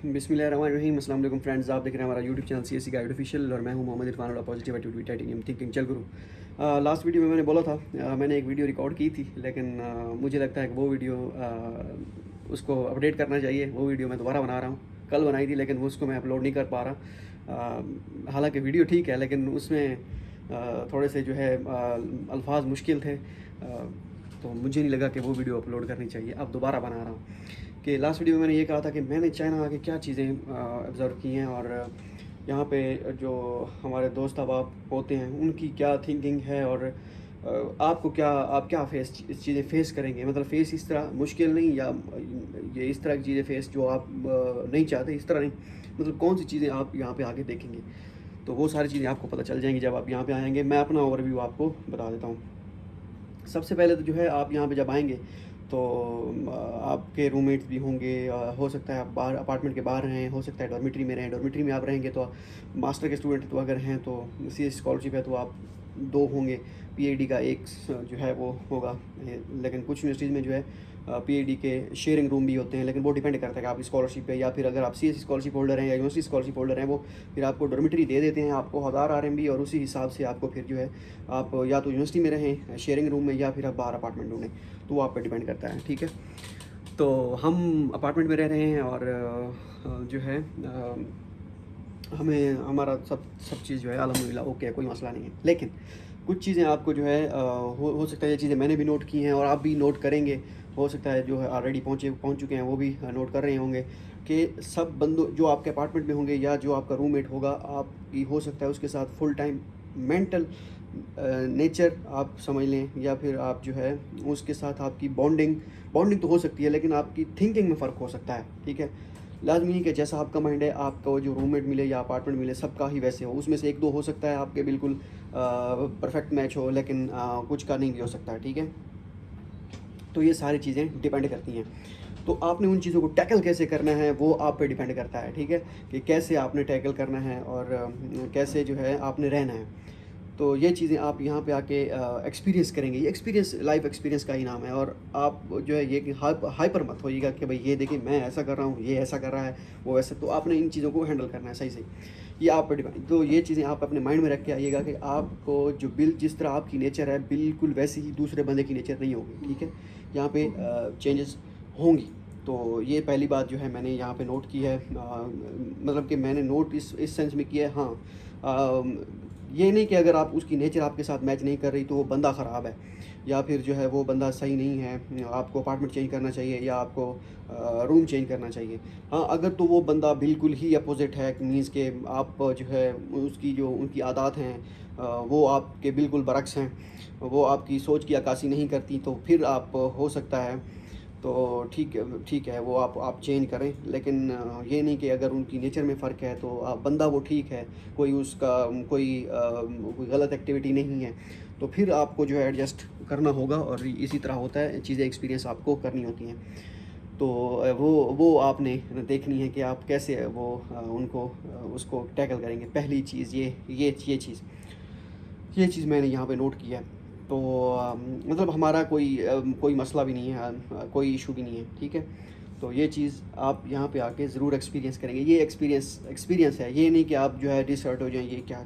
بسم اللہ الرحمن الرحیم. السلام علیکم فرینڈز. آپ دیکھ رہے ہیں ہمارا YouTube channel CSC guide official اور میں ہوں محمد عرفان اللہ پازیٹیو ایٹیٹیوڈ ٹائٹینیم تھنکنگ چل گرو. لاسٹ ویڈیو میں نے بولا تھا میں نے ایک ویڈیو ریکارڈ کی تھی, لیکن مجھے لگتا ہے کہ وہ ویڈیو اس کو اپڈیٹ کرنا چاہیے. وہ ویڈیو میں دوبارہ بنا رہا ہوں. کل بنائی تھی لیکن اس کو میں اپلوڈ نہیں کر پا رہا. حالانکہ ویڈیو ٹھیک ہے لیکن اس میں تھوڑے سے جو ہے الفاظ مشکل تھے, تو مجھے نہیں لگا کہ وہ ویڈیو اپلوڈ کرنی چاہیے. اب دوبارہ بنا رہا ہوں کہ لاسٹ ویڈیو میں نے یہ کہا تھا کہ میں نے چائنا آ کے کیا چیزیں آبزرو کی ہیں, اور یہاں پہ جو ہمارے دوست احباب ہوتے ہیں ان کی کیا تھنکنگ ہے, اور آپ کیا چیزیں فیس کریں گے. مطلب فیس اس طرح مشکل نہیں, یا یہ اس طرح کی چیزیں فیس جو آپ نہیں چاہتے, اس طرح نہیں. مطلب کون سی چیزیں آپ یہاں پہ آگے دیکھیں گے, تو وہ ساری چیزیں آپ کو پتہ چل جائیں گی جب آپ یہاں پہ آئیں گے. میں اپنا اوور ویو آپ کو بتا دیتا ہوں. سب سے پہلے تو جو ہے آپ یہاں پہ جب آئیں گے تو آپ کے روم میٹس بھی ہوں گے. ہو سکتا ہے آپ باہر اپارٹمنٹ کے باہر رہیں, ہو سکتا ہے ڈارمیٹری میں رہیں. ڈارمیٹری میں آپ رہیں گے تو ماسٹر کے اسٹوڈنٹ تو اگر ہیں تو CSC اسکالرشپ ہے تو آپ 2 ہوں گے. PhD کا ایک جو ہے وہ ہوگا, لیکن کچھ یونیورسٹیز میں جو ہے PhD کے شیئرنگ روم بھی ہوتے ہیں, لیکن وہ ڈیپینڈ کرتا ہے کہ آپ اسکالرشپ پہ, یا پھر اگر آپ CSC اسکالرشپ ہولڈر ہیں یا یونیورسٹی اسکالرشپ ہولڈر ہیں, وہ پھر آپ کو ڈارمیٹری دے دیتے ہیں, آپ کو 1000 RMB, اور اسی حساب سے آپ کو پھر جو ہے آپ یا تو یونیورسٹی میں رہیں شیئرنگ روم میں, یا پھر آپ باہر اپارٹمنٹ ڈھونڈیں. تو وہ آپ پہ ڈیپینڈ کرتا ہے. ٹھیک ہے, تو ہم اپارٹمنٹ میں رہ رہے ہیں, اور جو ہے ہمیں ہمارا سب چیز جو ہے الحمدللہ اوکے, کوئی مسئلہ نہیں ہے. لیکن کچھ چیزیں آپ کو جو ہے ہو سکتا ہے یہ چیزیں میں نے بھی نوٹ کی ہیں اور آپ بھی نوٹ کریں گے. ہو سکتا ہے جو ہے آلریڈی پہنچ چکے ہیں وہ بھی نوٹ کر رہے ہوں گے کہ سب بندوں جو آپ کے اپارٹمنٹ میں ہوں گے یا جو آپ کا روم میٹ ہوگا, آپ کی ہو سکتا ہے اس کے ساتھ فل ٹائم مینٹل نیچر آپ سمجھ لیں, یا پھر آپ جو ہے اس کے ساتھ آپ کی بانڈنگ تو ہو سکتی ہے, لیکن آپ کی تھنکنگ میں فرق ہو سکتا ہے. ٹھیک ہے, لازمی نہیں کہ جیسا آپ کا مائنڈ ہے آپ کا جو روم میٹ ملے یا اپارٹمنٹ ملے سب کا ہی ویسے ہو. اس میں سے 1-2 ہو سکتا ہے آپ کے بالکل پرفیکٹ میچ ہو, لیکن کچھ کا نہیں بھی ہو سکتا ہے. ٹھیک ہے, تو یہ ساری چیزیں ڈیپینڈ کرتی ہیں. تو آپ نے ان چیزوں کو ٹیکل کیسے کرنا ہے وہ آپ پہ ڈیپینڈ کرتا ہے. ٹھیک ہے, کہ کیسے آپ نے ٹیکل کرنا ہے اور کیسے جو ہے آپ نے رہنا ہے. تو یہ چیزیں آپ یہاں پہ آ کے ایکسپیرینس کریں گے. یہ ایکسپیرینس لائف ایکسپیرینس کا ہی نام ہے, اور آپ جو ہے یہ کہ ہائپر مت ہوئیے گا کہ بھائی یہ دیکھیں میں ایسا کر رہا ہوں, یہ ایسا کر رہا ہے, وہ ایسا. تو آپ نے ان چیزوں کو ہینڈل کرنا ہے صحیح سے, یہ آپ پہ ڈیپینڈ. تو یہ چیزیں آپ اپنے مائنڈ میں رکھ کے آئیے گا کہ آپ کو جو جس طرح آپ کی نیچر ہے بالکل ویسی ہی دوسرے بندے کی نیچر نہیں ہوگی. ٹھیک ہے, یہاں پہ چینجز ہوں گی. تو یہ پہلی بات جو ہے میں نے یہاں پہ نوٹ کی ہے. مطلب کہ میں نے نوٹ اس سینس میں کیا ہے. ہاں, یہ نہیں کہ اگر آپ اس کی نیچر آپ کے ساتھ میچ نہیں کر رہی تو وہ بندہ خراب ہے, یا پھر جو ہے وہ بندہ صحیح نہیں ہے, آپ کو اپارٹمنٹ چینج کرنا چاہیے یا آپ کو روم چینج کرنا چاہیے. ہاں, اگر تو وہ بندہ بالکل ہی اپوزٹ ہے, مینس کہ آپ جو ہے اس کی جو ان کی عادات ہیں وہ آپ کے بالکل برعکس ہیں, وہ آپ کی سوچ کی عکاسی نہیں کرتی, تو پھر آپ ہو سکتا ہے تو ٹھیک ہے وہ آپ چینج کریں. لیکن یہ نہیں کہ اگر ان کی نیچر میں فرق ہے تو بندہ وہ ٹھیک ہے, کوئی اس کا کوئی غلط ایکٹیویٹی نہیں ہے, تو پھر آپ کو جو ہے ایڈجسٹ کرنا ہوگا. اور اسی طرح ہوتا ہے, چیزیں ایکسپیرینس آپ کو کرنی ہوتی ہیں. تو وہ آپ نے دیکھنی ہے کہ آپ کیسے وہ اس کو ٹیکل کریں گے. پہلی چیز یہ چیز میں نے یہاں پہ نوٹ کی ہے. تو مطلب ہمارا کوئی مسئلہ بھی نہیں ہے, کوئی ایشو بھی نہیں ہے. ٹھیک ہے, تو یہ چیز آپ یہاں پہ آ کے ضرور ایکسپیرینس کریں گے. یہ ایکسپیرینس ہے, یہ نہیں کہ آپ جو ہے ڈسہرٹ ہو جائیں یہ کیا.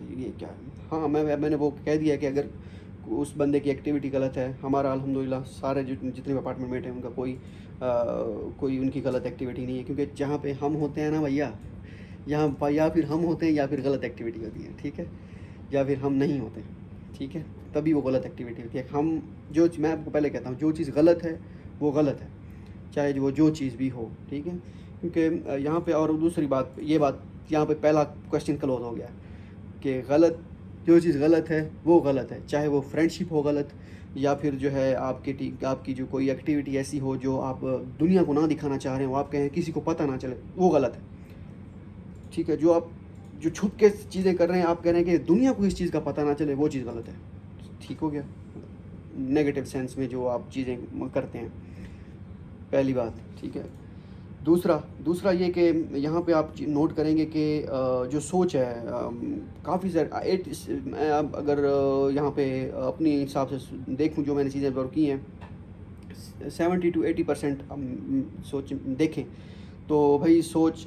ہاں, میں نے وہ کہہ دیا کہ اگر اس بندے کی ایکٹیویٹی غلط ہے, ہمارا الحمدللہ سارے جتنے بھی اپارٹمنٹ میٹ ہیں ان کا کوئی ان کی غلط ایکٹیویٹی نہیں ہے. کیونکہ جہاں پہ ہم ہوتے ہیں نا بھیا, یہاں یا پھر ہم ہوتے ہیں یا پھر غلط ایکٹیویٹی ہوتی ہے. ٹھیک ہے, یا پھر ہم نہیں ہوتے. ٹھیک ہے, تبھی وہ غلط ایکٹیویٹی ہوتی ہے. میں آپ کو پہلے کہتا ہوں جو چیز غلط ہے وہ غلط ہے, چاہے وہ جو چیز بھی ہو. ٹھیک ہے, کیونکہ یہاں پہ اور دوسری بات یہاں پہ پہلا کویسچن کلوز ہو گیا کہ جو چیز غلط ہے وہ غلط ہے, چاہے وہ فرینڈشپ ہو غلط, یا پھر جو ہے آپ کی جو کوئی ایکٹیویٹی ایسی ہو جو آپ دنیا کو نہ دکھانا چاہ رہے ہو, آپ کہیں کسی کو پتہ نہ چلے, وہ غلط ہے. ٹھیک ہے, جو چھپ کے چیزیں کر رہے ہیں, آپ کہہ رہے ہیں کہ دنیا کو اس چیز کا پتہ نہ چلے, وہ چیز غلط ہے. ٹھیک ہو گیا, نیگیٹو سینس میں جو آپ چیزیں کرتے ہیں, پہلی بات. ٹھیک ہے, دوسرا یہ کہ یہاں پہ آپ نوٹ کریں گے کہ جو سوچ ہے کافی میں اگر یہاں پہ اپنی حساب سے دیکھوں جو میں نے چیزیں غور کی ہیں 70 to 80% سوچ دیکھیں تو بھائی سوچ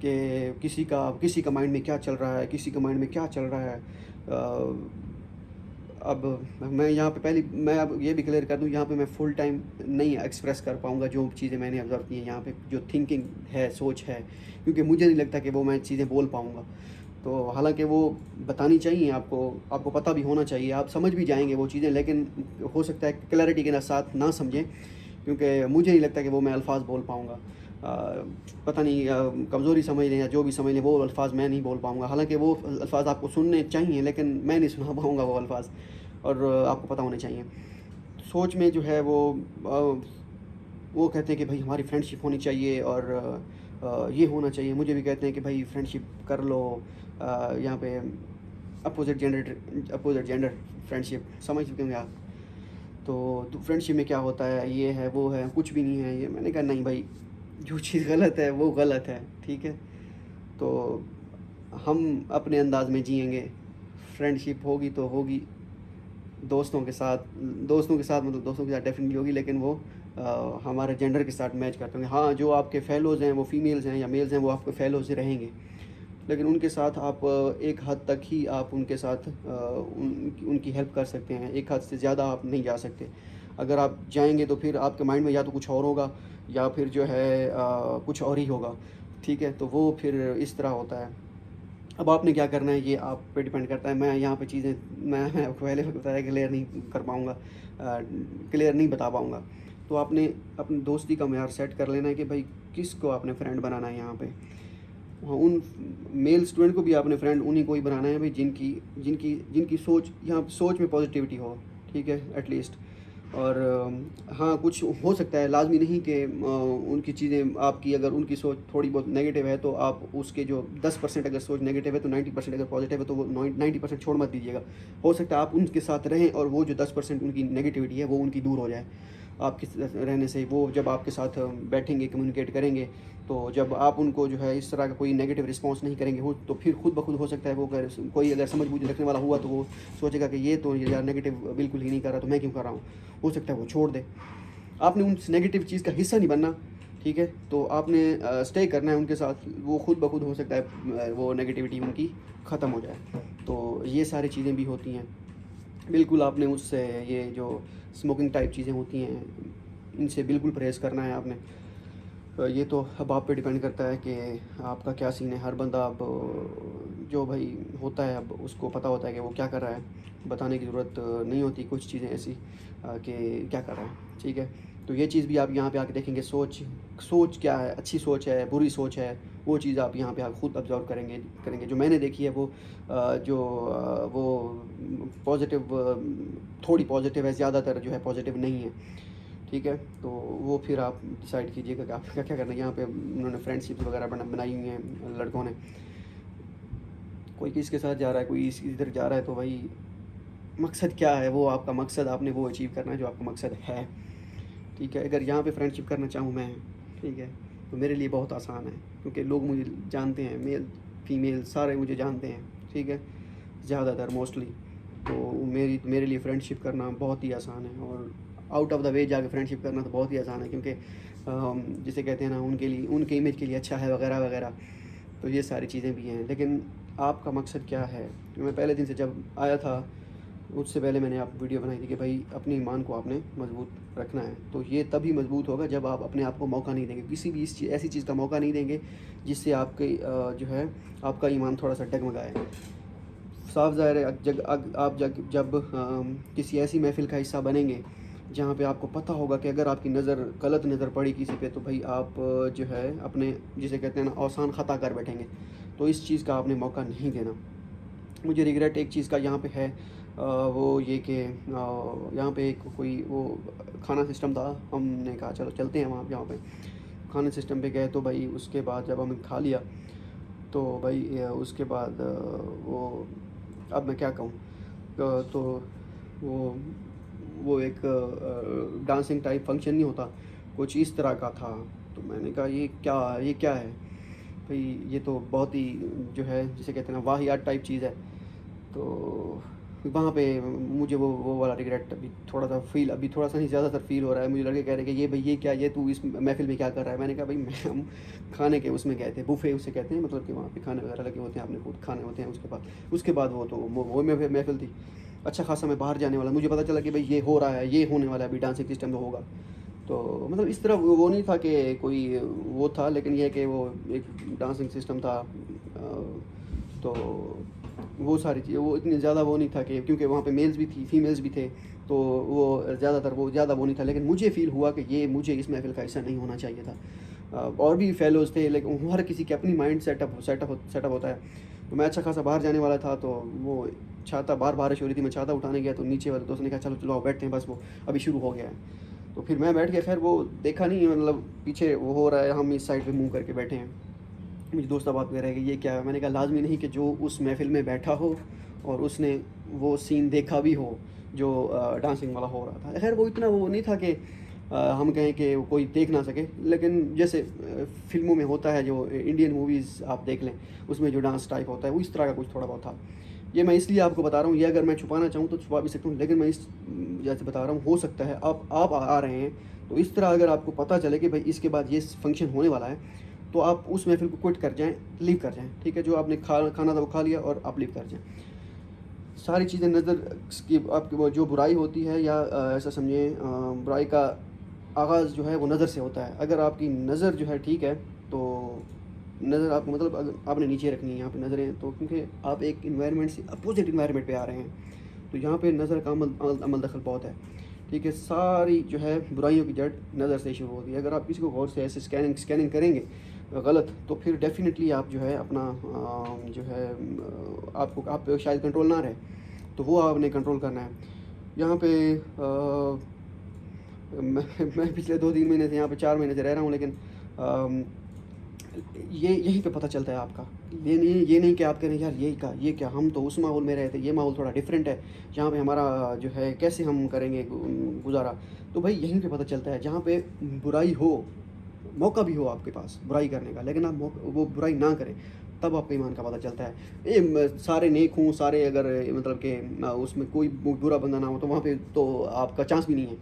کہ کسی کا مائنڈ میں کیا چل رہا ہے، کسی کا مائنڈ میں کیا چل رہا ہے. اب میں یہاں پہ میں اب یہ بھی کلیئر کر دوں، یہاں پہ میں فل ٹائم نہیں ایکسپریس کر پاؤں گا جو چیزیں میں نے آبزرو کی ہیں یہاں پہ، جو تھنکنگ ہے، سوچ ہے، کیونکہ مجھے نہیں لگتا کہ وہ میں چیزیں بول پاؤں گا. تو حالانکہ وہ بتانی چاہیے آپ کو پتہ بھی ہونا چاہیے، آپ سمجھ بھی جائیں گے وہ چیزیں، لیکن ہو سکتا ہے کلیئرٹی کے ساتھ نہ سمجھیں، کیونکہ مجھے نہیں لگتا کہ وہ میں الفاظ بول پاؤں گا. پتہ نہیں کمزوری سمجھ لیں یا جو بھی سمجھ لیں، وہ الفاظ میں نہیں بول پاؤں گا. حالانکہ وہ الفاظ آپ کو سننے چاہیے، لیکن میں نہیں سنا پاؤں گا وہ الفاظ، اور آپ کو پتہ ہونے چاہیے. سوچ میں جو ہے وہ کہتے ہیں کہ بھائی ہماری فرینڈ شپ ہونی چاہیے اور یہ ہونا چاہیے. مجھے بھی کہتے ہیں کہ بھائی فرینڈ شپ کر لو. یہاں پہ اپوزٹ جینڈر فرینڈ شپ سمجھ چکے ہوں گے آپ. تو فرینڈ شپ میں کیا ہوتا ہے، یہ ہے وہ ہے، کچھ بھی نہیں ہے یہ. میں نے کہا نہیں بھائی، جو چیز غلط ہے وہ غلط ہے، ٹھیک ہے. تو ہم اپنے انداز میں جئیں گے. فرینڈ شپ ہوگی تو ہوگی دوستوں کے ساتھ مطلب دوستوں کے ساتھ ڈیفینیٹلی ہوگی، لیکن وہ ہمارے جینڈر کے ساتھ میچ کرتے ہوں گے. ہاں، جو آپ کے فیلوز ہیں وہ فیمیلز ہیں یا میلز ہیں، وہ آپ کے فیلوز ہی رہیں گے، لیکن ان کے ساتھ آپ ایک حد تک ہی آپ ان کے ساتھ ان کی ہیلپ کر سکتے ہیں. ایک حد سے زیادہ آپ نہیں جا سکتے. اگر آپ جائیں گے تو پھر آپ کے مائنڈ میں یا تو کچھ اور ہوگا یا پھر جو ہے کچھ اور ہی ہوگا، ٹھیک ہے. تو وہ پھر اس طرح ہوتا ہے. اب آپ نے کیا کرنا ہے یہ آپ پہ ڈیپینڈ کرتا ہے. میں یہاں پہ چیزیں میں پہلے بتایا کلیئر نہیں کر پاؤں گا، کلیئر نہیں بتا پاؤں گا. تو آپ نے اپنی دوستی کا معیار سیٹ کر لینا ہے کہ بھائی کس کو آپ نے فرینڈ بنانا ہے. یہاں پہ ان میل اسٹوڈنٹ کو بھی آپ نے فرینڈ انہیں کو ہی بنانا ہے بھائی جن کی سوچ میں پازیٹیوٹی ہو، ٹھیک ہے، ایٹ لیسٹ. اور ہاں، کچھ ہو سکتا ہے، لازمی نہیں کہ ان کی چیزیں آپ کی اگر ان کی سوچ تھوڑی بہت نگیٹیو ہے تو آپ اس کے جو 10% اگر سوچ نگیٹیو ہے تو 90% اگر پازیٹیو ہے تو وہ 90% چھوڑ مت دیجیے گا. ہو سکتا ہے آپ ان کے ساتھ رہیں اور وہ جو 10% ان کی نگیٹیوٹی ہے وہ ان کی دور ہو جائے آپ کے رہنے سے. وہ جب آپ کے ساتھ بیٹھیں گے، کمیونیکیٹ کریں گے، تو جب آپ ان کو جو ہے اس طرح کا کوئی نیگیٹو رسپانس نہیں کریں گے تو پھر خود بخود ہو سکتا ہے وہ کوئی اگر سمجھ بوجھ رکھنے والا ہوا تو وہ سوچے گا کہ یہ تو یار نیگیٹو بالکل ہی نہیں کر رہا تو میں کیوں کر رہا ہوں. ہو سکتا ہے وہ چھوڑ دے. آپ نے اس نیگیٹو چیز کا حصہ نہیں بننا، ٹھیک ہے. تو آپ نے اسٹے کرنا ہے ان کے ساتھ. وہ خود بخود ہو سکتا ہے وہ نیگیٹیوٹی ان کی ختم ہو جائے. تو یہ ساری چیزیں بھی ہوتی ہیں. بالکل آپ نے اس سے یہ جو اسموکنگ ٹائپ چیزیں ہوتی ہیں ان سے بالکل پرہیز کرنا ہے آپ نے. یہ تو اب آپ پہ ڈیپینڈ کرتا ہے کہ آپ کا کیا سین ہے. ہر بندہ اب جو بھائی ہوتا ہے اب اس کو پتہ ہوتا ہے کہ وہ کیا کر رہا ہے. بتانے کی ضرورت نہیں ہوتی کچھ چیزیں ایسی کہ کیا کر رہا ہے، ٹھیک ہے. تو یہ چیز بھی آپ یہاں پہ آ کے دیکھیں گے. سوچ کیا ہے، اچھی سوچ ہے، بری سوچ ہے، وہ چیز آپ یہاں پہ خود آبزرو کریں گے. جو میں نے دیکھی ہے وہ پازیٹیو، تھوڑی پازیٹیو ہے، زیادہ تر جو ہے پازیٹیو نہیں ہے، ٹھیک ہے. تو وہ پھر آپ ڈیسائیڈ کیجیے گا کہ آپ کیا کرنا ہے. یہاں پہ انہوں نے فرینڈ شپس وغیرہ بنائی ہوئی ہیں لڑکوں نے. کوئی کس کے ساتھ جا رہا ہے، کوئی ادھر جا رہا ہے، تو بھائی مقصد کیا ہے، وہ آپ کا مقصد آپ نے وہ اچیو کرنا ہے جو آپ کا مقصد ہے، ٹھیک ہے. اگر یہاں پہ فرینڈ شپ کرنا چاہوں میں، ٹھیک ہے، تو میرے لیے بہت آسان ہے کیونکہ لوگ مجھے جانتے ہیں، میل فیمیل سارے مجھے جانتے ہیں، ٹھیک ہے، زیادہ تر موسٹلی. تو میرے لیے فرینڈ شپ کرنا بہت ہی آسان ہے. اور آؤٹ آف دا وے جا کے فرینڈ شپ کرنا تو بہت ہی آسان ہے کیونکہ جسے کہتے ہیں نا ان کے امیج کے لیے اچھا ہے وغیرہ وغیرہ. تو یہ ساری چیزیں بھی ہیں. لیکن آپ کا مقصد کیا ہے. میں پہلے دن سے جب آیا تھا اس سے پہلے میں نے آپ ویڈیو بنائی تھی کہ بھائی اپنے ایمان کو آپ نے مضبوط رکھنا ہے. تو یہ تبھی مضبوط ہوگا جب آپ اپنے آپ کو موقع نہیں دیں گے، کسی بھی ایسی چیز کا موقع نہیں دیں گے جس سے آپ کے جو ہے آپ کا ایمان تھوڑا سا ڈگمگائے. صاف ظاہر ہے آپ جب کسی ایسی محفل کا حصہ بنیں گے جہاں پہ آپ کو پتہ ہوگا کہ اگر آپ کی غلط نظر پڑی کسی پہ تو بھائی آپ جو ہے اپنے جسے کہتے ہیں نا آسان خطا کر بیٹھیں گے. تو اس چیز کا آپ نے موقع نہیں دینا. مجھے ریگریٹ ایک چیز کا یہاں پہ ہے، وہ یہ کہ یہاں پہ کوئی وہ کھانا سسٹم تھا. ہم نے کہا چلو چلتے ہیں وہاں پہ کھانے سسٹم پہ گئے. تو بھائی اس کے بعد جب ہم نے کھا لیا تو بھائی اس کے بعد وہ اب میں کیا کہوں، تو وہ ایک ڈانسنگ ٹائپ فنکشن نہیں ہوتا، کچھ اس طرح کا تھا. تو میں نے کہا یہ کیا ہے بھائی، یہ تو بہت ہی جو ہے جسے کہتے ہیں نا واہیات ٹائپ چیز ہے. تو وہاں پہ مجھے وہ والا ریگریٹ ابھی تھوڑا سا فیل، ابھی تھوڑا سا نہیں زیادہ تر فیل ہو رہا ہے. مجھے لڑکے کہہ رہے ہیں کہ یہ بھائی یہ کیا، یہ تو اس محفل میں کیا کر رہا ہے. میں نے کہا بھائی ہم کھانے کے اس میں گئے تھے، بوفے اسے کہتے ہیں، مطلب کہ وہاں پہ کھانے وغیرہ لگے ہوتے ہیں، آپ نے خود کھانے ہوتے ہیں. اس کے بعد وہ تو وہ محفل تھی. اچھا خاصا میں باہر جانے والا، مجھے پتہ چلا کہ بھائی یہ ہو رہا ہے، یہ ہونے والا ہے ابھی ڈانسنگ سسٹم میں ہوگا. تو مطلب اس طرح وہ نہیں تھا کہ کوئی وہ تھا، لیکن یہ کہ وہ ایک ڈانسنگ سسٹم تھا. تو وہ ساری چیزیں، وہ اتنی زیادہ وہ نہیں تھا کہ کیونکہ وہاں پہ میلز بھی تھی، فیمیلز بھی تھے، تو وہ زیادہ تر وہ زیادہ وہ نہیں تھا. لیکن مجھے فیل ہوا کہ یہ مجھے اس محفل کا حصہ نہیں ہونا چاہیے تھا. اور بھی فیلوز تھے، لیکن ہر کسی کے اپنی مائنڈ سیٹ اپ ہوتا ہے. تو میں اچھا خاصا باہر جانے والا تھا، تو وہ چھاتا، باہر بارش ہو رہی تھی، میں چھاتا اٹھانے گیا تو نیچے والے دوست نے کہا چلو چلو آپ بیٹھتے ہیں، بس وہ ابھی شروع ہو گیا ہے. تو پھر میں بیٹھ گیا. خیر وہ دیکھا نہیں، مطلب پیچھے وہ ہو رہا ہے، ہم اس سائڈ پہ منہ کر کے بیٹھے ہیں. مجھے دوست بات کہہ رہے ہیں کہ یہ کیا ہے. میں نے کہا لازمی نہیں کہ جو اس محفل میں بیٹھا ہو اور اس نے وہ سین دیکھا بھی ہو جو ڈانسنگ والا ہو رہا تھا. خیر وہ اتنا وہ نہیں تھا کہ ہم کہیں کہ کوئی دیکھ نہ سکے، لیکن جیسے فلموں میں ہوتا ہے، جو انڈین موویز آپ دیکھ لیں اس میں جو ڈانس ٹائپ ہوتا ہے، وہ اس طرح کا کچھ تھوڑا بہت تھا. یہ میں اس لیے آپ کو بتا رہا ہوں، یہ اگر میں چھپانا چاہوں تو چھپا بھی سکتا ہوں، لیکن میں اس جیسے بتا رہا ہوں، ہو سکتا ہے آپ آ رہے ہیں تو اس طرح اگر آپ کو پتہ چلے کہ بھائی اس کے بعد یہ فنکشن ہونے والا ہے، تو آپ اس محفل کو کوئٹ کر جائیں، لیو کر جائیں. ٹھیک ہے، جو آپ نے کھانا تھا وہ کھا لیا اور آپ لیو کر جائیں. ساری چیزیں نظر کی، آپ کی جو برائی ہوتی ہے، یا ایسا سمجھیں برائی کا آغاز جو ہے وہ نظر سے ہوتا ہے. اگر آپ کی نظر جو ہے ٹھیک ہے تو نظر آپ کو مطلب اگر آپ نے نیچے رکھنی ہے یہاں پہ نظریں، تو کیونکہ آپ ایک انوائرمنٹ سے اپوزٹ انوائرمنٹ پہ آ رہے ہیں، تو یہاں پہ نظر کا عمل دخل بہت ہے. ٹھیک ہے، ساری جو ہے برائیوں کی جڑ نظر سے شروع ہوتی ہے. اگر آپ کسی کو غور سے ایسے اسکیننگ کریں گے غلط، تو پھر ڈیفینیٹلی آپ جو ہے اپنا جو ہے آپ پہ شاید کنٹرول نہ رہے، تو وہ آپ نے کنٹرول کرنا ہے. یہاں پہ میں پچھلے 2-3 مہینے سے، یہاں پہ 4 مہینے سے رہ رہا ہوں، لیکن یہیں پہ پتہ چلتا ہے آپ کا. یہ نہیں کہ آپ کہیں یار یہ کیا، ہم تو اس ماحول میں رہے تھے، یہ ماحول تھوڑا ڈفرینٹ ہے، جہاں پہ ہمارا جو ہے کیسے ہم کریں گے گزارا. تو بھائی یہیں پہ پتہ چلتا ہے، جہاں پہ برائی ہو، موقع بھی ہو آپ کے پاس برائی کرنے کا، لیکن آپ وہ برائی نہ کریں، تب آپ کے ایمان کا پتہ چلتا ہے. سارے نیک ہوں، سارے اگر مطلب کہ اس میں کوئی برا بندہ نہ ہو، تو وہاں پہ تو آپ کا چانس بھی نہیں ہے.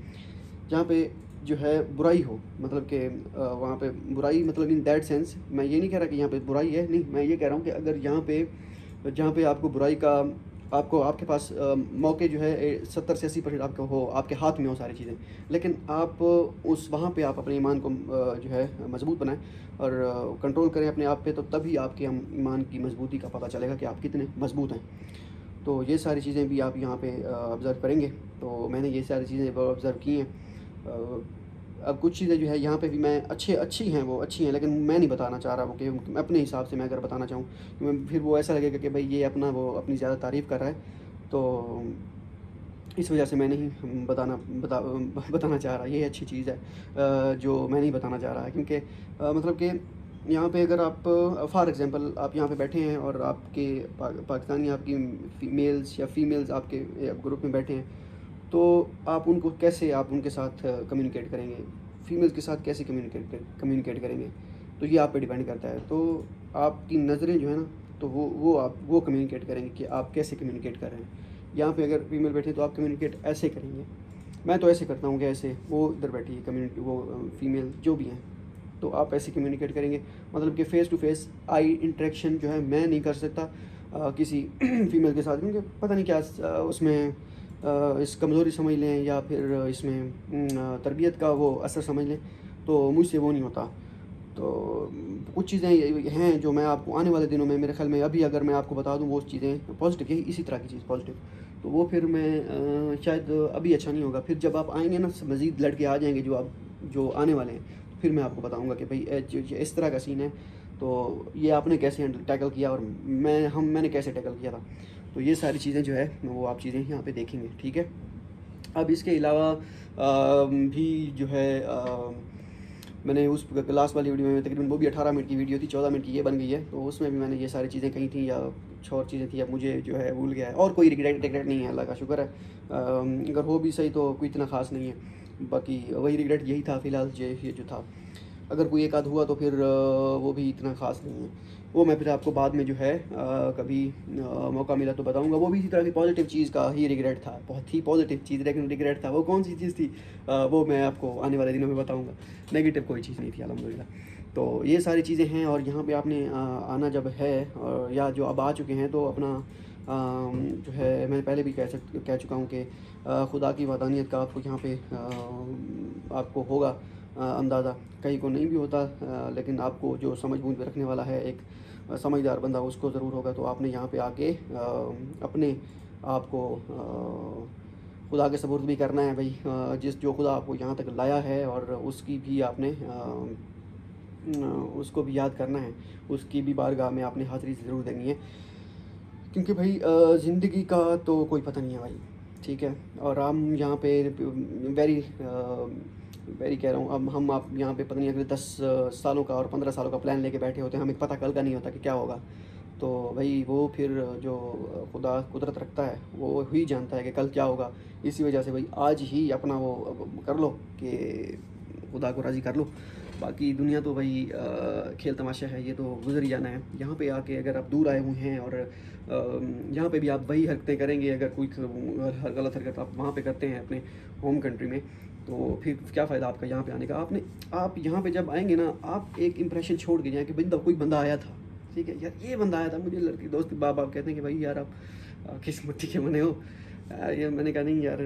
جہاں پہ جو ہے برائی ہو، مطلب کہ وہاں پہ برائی، مطلب ان دیٹ سینس میں یہ نہیں کہہ رہا کہ یہاں پہ برائی ہے، نہیں، میں یہ کہہ رہا ہوں کہ اگر جہاں پہ آپ کو برائی کا آپ کے پاس موقع جو ہے 70 سے 80% آپ کا ہو، آپ کے ہاتھ میں ہو ساری چیزیں، لیکن آپ وہاں پہ آپ اپنے ایمان کو جو ہے مضبوط بنائیں اور کنٹرول کریں اپنے آپ پہ، تو تبھی آپ کے ایمان کی مضبوطی کا پتہ چلے گا کہ آپ کتنے مضبوط ہیں. تو یہ ساری چیزیں بھی آپ یہاں پہ آبزرو کریں گے. تو میں نے یہ ساری چیزیں آبزرو کی ہیں. اب کچھ چیزیں جو ہے یہاں پہ بھی میں اچھی ہیں، لیکن میں نہیں بتانا چاہ رہا ہوں کہ اپنے حساب سے میں اگر بتانا چاہوں، پھر وہ ایسا لگے گا کہ بھائی یہ اپنی زیادہ تعریف کر رہا ہے. تو اس وجہ سے میں نہیں بتانا چاہ رہا. یہ اچھی چیز ہے جو میں نہیں بتانا چاہ رہا، کیونکہ مطلب کہ یہاں پہ اگر آپ فار ایگزامپل آپ یہاں پہ بیٹھے ہیں اور آپ کے پاکستانی آپ کی میلز یا فیمیلز آپ کے گروپ میں بیٹھے ہیں، تو آپ ان کو کیسے آپ ان کے ساتھ کمیونیکیٹ کریں گے، فیمیلز کے ساتھ کیسے کمیونیکیٹ کریں گے، تو یہ آپ پہ ڈیپینڈ کرتا ہے. تو آپ کی نظریں جو ہے نا، تو وہ کمیونیکیٹ کریں گے کہ آپ کیسے کمیونیکیٹ کر رہے ہیں. یہاں پہ اگر فیمیل بیٹھے تو آپ کمیونیکیٹ ایسے کریں گے. میں تو ایسے کرتا ہوں کہ ایسے، وہ ادھر بیٹھی ہے وہ فیمیل جو بھی ہیں، تو آپ ایسے کمیونیکیٹ کریں گے. مطلب کہ فیس ٹو فیس آئی انٹریکشن جو ہے میں نہیں کر سکتا کسی فیمیل کے ساتھ، کیونکہ پتہ نہیں کیا اس میں اس کمزوری سمجھ لیں، یا پھر اس میں تربیت کا وہ اثر سمجھ لیں، تو مجھ سے وہ نہیں ہوتا. تو کچھ چیزیں ہیں جو میں آپ کو آنے والے دنوں میں، میرے خیال میں ابھی اگر میں آپ کو بتا دوں وہ چیزیں پازیٹیو، اسی طرح کی چیز پازیٹیو، تو وہ پھر میں شاید ابھی اچھا نہیں ہوگا. پھر جب آپ آئیں گے نا، مزید لڑکے آ جائیں گے جو آنے والے ہیں، پھر میں آپ کو بتاؤں گا کہ بھائی اس طرح کا سین ہے، تو یہ آپ نے کیسے ٹیکل کیا اور میں نے کیسے ٹیکل کیا تھا. تو یہ ساری چیزیں جو ہے وہ آپ چیزیں یہاں پہ دیکھیں گے. ٹھیک ہے، اب اس کے علاوہ بھی جو ہے میں نے اس لاسٹ والی ویڈیو میں تقریباً وہ بھی 18 منٹ کی ویڈیو تھی، 14 منٹ کی یہ بن گئی ہے، تو اس میں بھی میں نے یہ ساری چیزیں کہی تھیں، یا کچھ اور چیزیں تھیں، اب مجھے جو ہے بھول گیا ہے. اور کوئی ریگریٹ نہیں ہے، اللہ کا شکر ہے. اگر ہو بھی صحیح تو کوئی اتنا خاص نہیں ہے. باقی وہی ریگریٹ یہی تھا فی الحال، یہ جو تھا. اگر کوئی ایک آدھ ہوا تو پھر وہ بھی اتنا خاص نہیں ہے. وہ میں پھر آپ کو بعد میں جو ہے کبھی موقع ملا تو بتاؤں گا. وہ بھی اسی طرح کی پازیٹیو چیز کا ہی ریگریٹ تھا, بہت ہی پازیٹیو چیز, لیکن ریگریٹ تھا. وہ کون سی چیز تھی وہ میں آپ کو آنے والے دنوں میں بتاؤں گا. نیگیٹو کوئی چیز نہیں تھی الحمدللہ. تو یہ ساری چیزیں ہیں. اور یہاں پہ آپ نے آنا جب ہے, یا جو اب آ چکے ہیں, تو اپنا جو ہے میں پہلے بھی کہہ چکا ہوں کہ خدا کی وحدانیت کا آپ کو یہاں پہ آپ کو ہوگا اندازہ. کہیں کو نہیں بھی ہوتا, لیکن آپ کو جو سمجھ بوجھ میں رکھنے والا ہے, ایک سمجھدار بندہ, اس کو ضرور ہوگا. تو آپ نے یہاں پہ آ کے اپنے آپ کو خدا کے سپرد بھی کرنا ہے بھائی. جو خدا آپ کو یہاں تک لایا ہے, اور اس کی بھی آپ نے اس کو بھی یاد کرنا ہے, اس کی بھی بارگاہ میں آپ نے حاضری ضرور دینی ہے. کیونکہ بھائی زندگی کا تو کوئی پتہ نہیں ہے بھائی, ٹھیک ہے. اور ہم یہاں پہ ویری کہہ رہا ہوں, اب ہم آپ یہاں پہ پتہ نہیں اگلے 10 سالوں کا اور 15 سالوں کا پلان لے کے بیٹھے ہوتے ہیں. ہمیں پتہ کل کا نہیں ہوتا کہ کیا ہوگا. تو بھائی وہ پھر جو خدا قدرت رکھتا ہے وہ ہی جانتا ہے کہ کل کیا ہوگا. اسی وجہ سے بھائی آج ہی اپنا وہ کر لو کہ خدا کو راضی کر لو. باقی دنیا تو بھائی کھیل تماشا ہے, یہ تو گزر ہی جانا ہے. یہاں پہ آ کے اگر آپ دور آئے ہوئے ہیں اور یہاں پہ بھی آپ وہی حرکتیں کریں گے, اگر کوئی غلط حرکت آپ وہاں پہ کرتے ہیں اپنے ہوم کنٹری میں, تو پھر کیا فائدہ آپ کا یہاں پہ آنے کا. آپ یہاں پہ جب آئیں گے نا, آپ ایک امپریشن چھوڑ کے جائیں کہ کوئی بندہ آیا تھا, ٹھیک ہے یار, یہ بندہ آیا تھا. مجھے لڑکی دوست باپ کہتے ہیں کہ بھائی یار آپ کس مٹی کے بنے ہو. یہ میں نے کہا نہیں یار,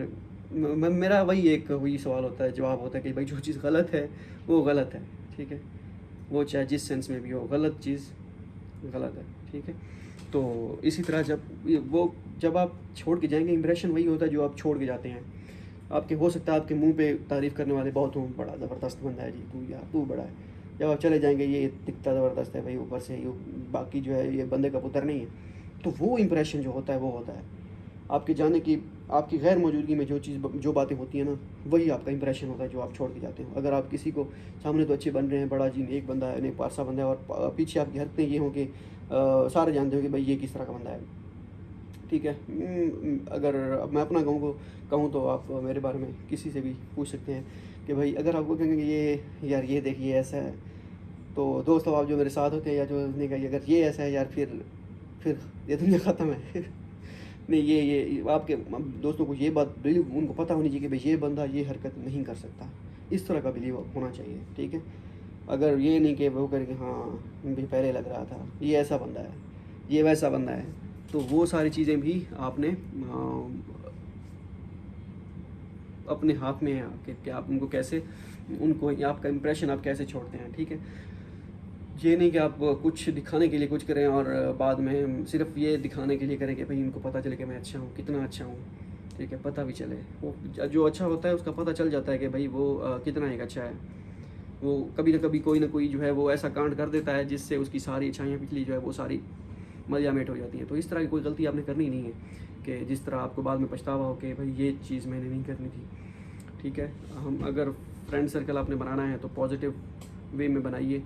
میرا وہی سوال ہوتا ہے, جواب ہوتا ہے کہ بھائی جو چیز غلط ہے وہ غلط ہے, ٹھیک ہے. وہ چاہے جس سینس میں بھی ہو, غلط چیز غلط ہے, ٹھیک ہے. تو اسی طرح جب آپ چھوڑ کے جائیں گے, امپریشن وہی ہوتا ہے جو آپ چھوڑ کے جاتے ہیں. آپ کے ہو سکتا ہے آپ کے منہ پہ تعریف کرنے والے بہت ہوں, بڑا زبردست بندہ ہے جی, تو بڑا ہے. جب آپ چلے جائیں گے, یہ دکھتا زبردست ہے بھائی, اوپر سے باقی جو ہے یہ بندے کا پتر نہیں ہے. تو وہ امپریشن جو ہوتا ہے وہ ہوتا ہے آپ کے جانے کی, آپ کی غیر موجودگی میں جو باتیں ہوتی ہیں نا, وہی آپ کا امپریشن ہوتا ہے جو آپ چھوڑ کے جاتے ہیں. اگر آپ کسی کو سامنے تو اچھے بن رہے ہیں, بڑا جی ایک بندہ ہے, پارسا بندہ ہے, اور پیچھے آپ کی حرکتیں یہ ہوں کہ سارے جانتے ہو کہ بھائی یہ کس طرح کا بندہ ہے, ٹھیک ہے. اگر میں اپنا کہوں تو آپ میرے بارے میں کسی سے بھی پوچھ سکتے ہیں کہ بھائی اگر آپ کو کہیں گے کہ یہ دیکھیے ایسا ہے, تو دوست آپ جو میرے ساتھ ہوتے ہیں یا جو نے کہا اگر یہ ایسا ہے یار, پھر یہ دنیا ختم ہے. نہیں, یہ آپ کے دوستوں کو یہ بات بلیو, ان کو پتہ ہونی چاہیے کہ بھائی یہ بندہ یہ حرکت نہیں کر سکتا. اس طرح کا بلیو ہونا چاہیے, ٹھیک ہے. اگر یہ نہیں کہ وہ کر کے ہاں بھی پہلے لگ رہا تھا, یہ ایسا بندہ ہے, یہ ویسا بندہ ہے, تو وہ ساری چیزیں بھی آپ نے اپنے ہاتھ میں ہے کہ آپ ان کو کیسے, آپ کا امپریشن آپ کیسے چھوڑتے ہیں, ٹھیک ہے. یہ نہیں کہ آپ کچھ دکھانے کے لیے کچھ کریں اور بعد میں صرف یہ دکھانے کے لیے کریں کہ بھائی ان کو پتہ چلے کہ میں اچھا ہوں, کتنا اچھا ہوں, ٹھیک ہے. پتہ بھی چلے, وہ جو اچھا ہوتا ہے اس کا پتہ چل جاتا ہے کہ بھائی وہ کتنا ایک اچھا ہے. وہ کبھی نہ کبھی کوئی نہ کوئی جو ہے وہ ایسا کانڈ کر دیتا ہے جس سے اس کی ساری اچھائیاں پچھلی جو ہے وہ ساری ملیامیٹ ہو جاتی ہیں. تو اس طرح کی کوئی غلطی آپ نے کرنی نہیں ہے کہ جس طرح آپ کو بعد میں پچھتاوا ہو کہ بھائی یہ چیز میں نے نہیں کرنی تھی, ٹھیک ہے. ہم اگر فرینڈ سرکل آپ نے بنانا ہے تو پازیٹیو وے میں بنائیے,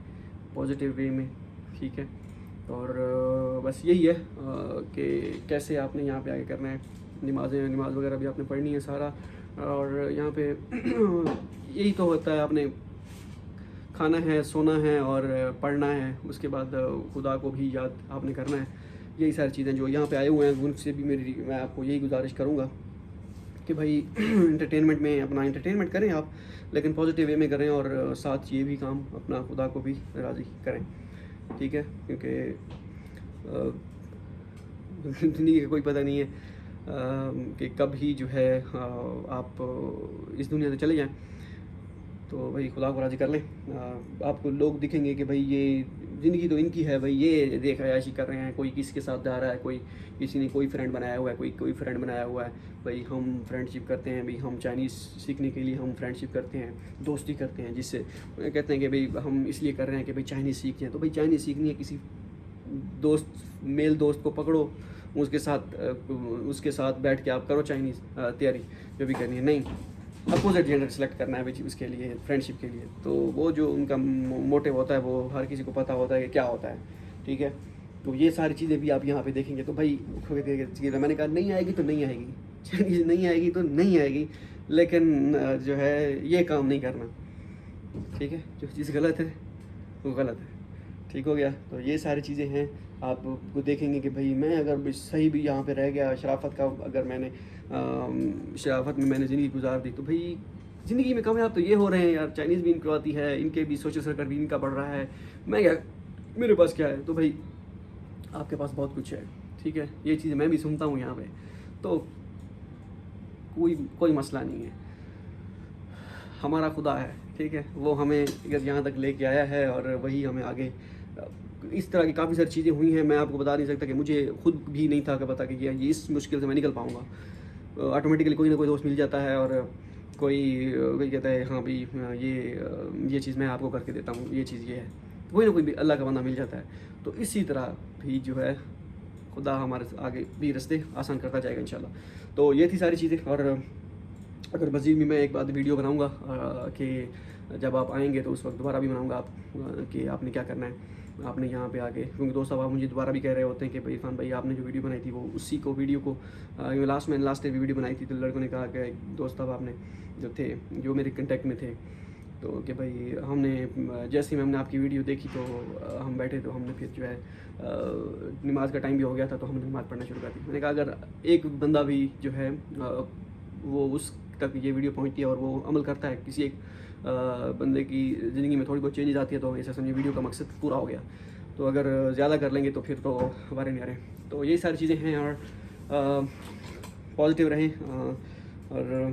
پازیٹیو وے میں, ٹھیک ہے. اور بس یہی ہے کہ کیسے آپ نے یہاں پہ آگے کرنا ہے. نماز وغیرہ بھی آپ نے پڑھنی ہے سارا, اور یہاں پہ یہی تو ہوتا ہے, آپ نے کھانا ہے, سونا ہے اور پڑھنا ہے. اس کے بعد خدا کو بھی یاد آپ نے کرنا ہے. یہی ساری چیزیں جو یہاں پہ آئے ہوئے ہیں ان سے بھی میں آپ کو یہی گزارش کروں گا کہ بھائی انٹرٹینمنٹ میں اپنا انٹرٹینمنٹ کریں آپ, لیکن پازیٹیو وے میں کریں, اور ساتھ یہ بھی کام اپنا خدا کو بھی راضی کریں, ٹھیک ہے. کیونکہ زندگی کا کوئی پتہ نہیں ہے کہ کب ہی جو ہے آپ اس دنیا سے چلے جائیں. تو بھائی خدا کو راضی کر لیں. آپ کو لوگ دکھیں گے کہ بھائی یہ زندگی تو ان کی ہے, بھائی یہ دیکھ عیاشی کر رہے ہیں, کوئی کس کے ساتھ جا رہا ہے, کسی نے کوئی فرینڈ بنایا ہوا ہے, کوئی فرینڈ بنایا ہوا ہے. بھائی ہم فرینڈ شپ کرتے ہیں, بھائی ہم چائنیز سیکھنے کے لیے ہم فرینڈ شپ کرتے ہیں, دوستی کرتے ہیں, جس سے کہتے ہیں کہ بھائی ہم اس لیے کر رہے ہیں کہ بھائی چائنیز سیکھیں. تو بھائی چائنیز سیکھنی ہے, کسی میل دوست کو پکڑو, اس کے ساتھ بیٹھ کے آپ کرو چائنیز تیاری جو بھی کرنی ہے. نہیں, اپوزٹ جینڈر سلیکٹ کرنا ہے اس کے لیے, فرینڈ شپ کے لیے. تو وہ جو ان کا موٹیو ہوتا ہے وہ ہر کسی کو پتہ ہوتا ہے کہ کیا ہوتا ہے, ٹھیک ہے. تو یہ ساری چیزیں بھی آپ یہاں پہ دیکھیں گے. تو بھائی میں نے کہا نہیں آئے گی تو نہیں آئے گی, چائنیز نہیں آئے گی تو نہیں آئے گی, لیکن جو ہے یہ کام نہیں کرنا, ٹھیک ہے، جو چیز غلط ہے وہ غلط ہے، ٹھیک ہو گیا. تو یہ ساری چیزیں ہیں. آپ کو دیکھیں گے کہ بھائی میں اگر صحیح بھی یہاں پہ رہ گیا، شرافت کا اگر میں نے شرافت میں نے زندگی گزار دی، تو بھائی زندگی میں کامیاب تو یہ ہو رہے ہیں یار. چائنیز بھی ان کو آتی ہے، ان کے بھی سوشل سرکل بھی ان کا بڑھ رہا ہے. میں کیا، میرے پاس کیا ہے؟ تو بھائی آپ کے پاس بہت کچھ ہے. ٹھیک ہے، یہ چیزیں میں بھی سنتا ہوں یہاں پہ. تو کوئی مسئلہ نہیں ہے. ہمارا خدا ہے، ٹھیک ہے، وہ ہمیں یہاں تک لے کے آیا ہے اور وہی ہمیں آگے. اس طرح کی کافی ساری چیزیں ہوئی ہیں، میں آپ کو بتا نہیں سکتا کہ مجھے خود بھی نہیں تھا کہ پتا کہ یہ اس مشکل سے میں نکل پاؤں گا. آٹومیٹکلی کوئی نہ کوئی دوست مل جاتا ہے اور کوئی کہتا ہے ہاں بھائی یہ چیز میں آپ کو کر کے دیتا ہوں، یہ چیز یہ ہے. کوئی نہ کوئی بھی اللہ کا بندہ مل جاتا ہے. تو اسی طرح بھی جو ہے خدا ہمارے آگے بھی رستے آسان کرتا جائے گا انشاءاللہ. تو یہ تھی ساری چیزیں. اور اگر مزید بھی میں ایک بات ویڈیو بناؤں گا کہ جب آپ آئیں گے تو اس وقت دوبارہ بھی بناؤں گا آپ کہ آپ نے کیا کرنا ہے. آپ نے یہاں پہ آ کے، کیونکہ دوست صاحب مجھے دوبارہ بھی کہہ رہے ہوتے ہیں کہ بھائی عرفان بھائی آپ نے جو ویڈیو بنائی تھی وہ اسی کو ویڈیو کو لاسٹ ویڈیو بنائی تھی. تو لڑکوں نے کہا کہ دوست صاحب آپ نے جو تھے، جو میرے کنٹیکٹ میں تھے، تو کہ بھائی ہم نے جیسے ہی ہم نے آپ کی ویڈیو دیکھی تو ہم بیٹھے، تو ہم نے پھر جو ہے نماز کا ٹائم بھی ہو گیا تھا تو ہم نے نماز پڑھنا شروع کر دی. میں نے کہا اگر ایک بندہ بھی جو ہے وہ اس تک یہ ویڈیو پہنچتی ہے اور وہ عمل کرتا ہے، کسی ایک بندے کی زندگی میں تھوڑی بہت چینجز آتی ہے، تو ایسا سمجھے ویڈیو کا مقصد پورا ہو گیا. تو اگر زیادہ کر لیں گے تو پھر تو ہمارے نہیں آ رہے. تو یہی ساری چیزیں ہیں. اور پازیٹیو رہیں اور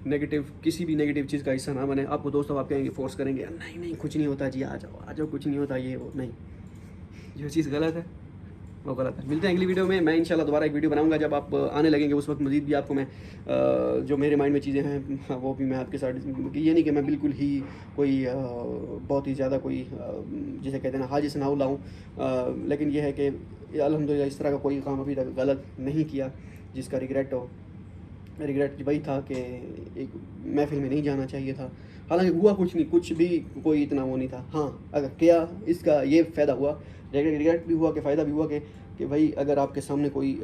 نیگیٹیو، کسی بھی نیگیٹیو چیز کا حصہ نہ بنے. آپ کو دوستوں آپ کہیں گے، فورس کریں گے، نہیں کچھ نہیں ہوتا جی، آ جاؤ کچھ نہیں ہوتا، یہ وہ نہیں. جو چیز غلط ہے وہ غلط ہے. ملتے ہیں اگلی ویڈیو میں. میں انشاءاللہ دوبارہ ایک ویڈیو بناؤں گا جب آپ آنے لگیں گے. اس وقت مزید بھی آپ کو میں جو میرے مائنڈ میں چیزیں ہیں وہ بھی میں آپ کے ساتھ. یہ نہیں کہ میں بالکل ہی کوئی بہت ہی زیادہ کوئی جسے کہتے ہیں نا حاجی ثناء اللہ ہوں، لیکن یہ ہے کہ الحمدللہ اس طرح کا کوئی کام ابھی تک غلط نہیں کیا جس کا ریگریٹ ہو. ریگریٹ وہی تھا کہ ایک محفل میں نہیں جانا چاہیے تھا. حالانکہ ہوا کچھ نہیں، کچھ بھی کوئی اتنا وہ نہیں تھا. ہاں اگر کیا اس کا یہ فائدہ ہوا، ریگریٹ بھی ہوا کہ فائدہ بھی ہوا کہ بھائی اگر آپ کے سامنے کوئی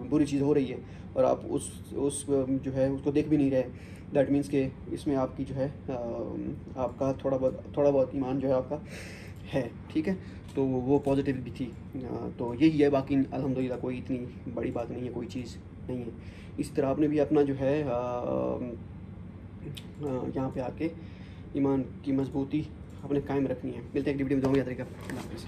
بری چیز ہو رہی ہے اور آپ اس جو ہے اس کو دیکھ بھی نہیں رہے، دیٹ مینس کہ اس میں آپ کی جو ہے آپ کا تھوڑا بہت ایمان جو ہے آپ کا ہے. ٹھیک ہے، تو وہ پازیٹیو بھی تھی. تو یہی ہے، باقی الحمدللہ کوئی اتنی بڑی بات نہیں ہے، کوئی چیز نہیں ہے. اس طرح آپ نے بھی اپنا جو ہے یہاں پہ آ کے ایمان کی مضبوطی اپنے قائم رکھنی ہے. ملتے ہیں ایک ویڈیو میں. دعا یاد رکھیے گا. اللہ حافظ.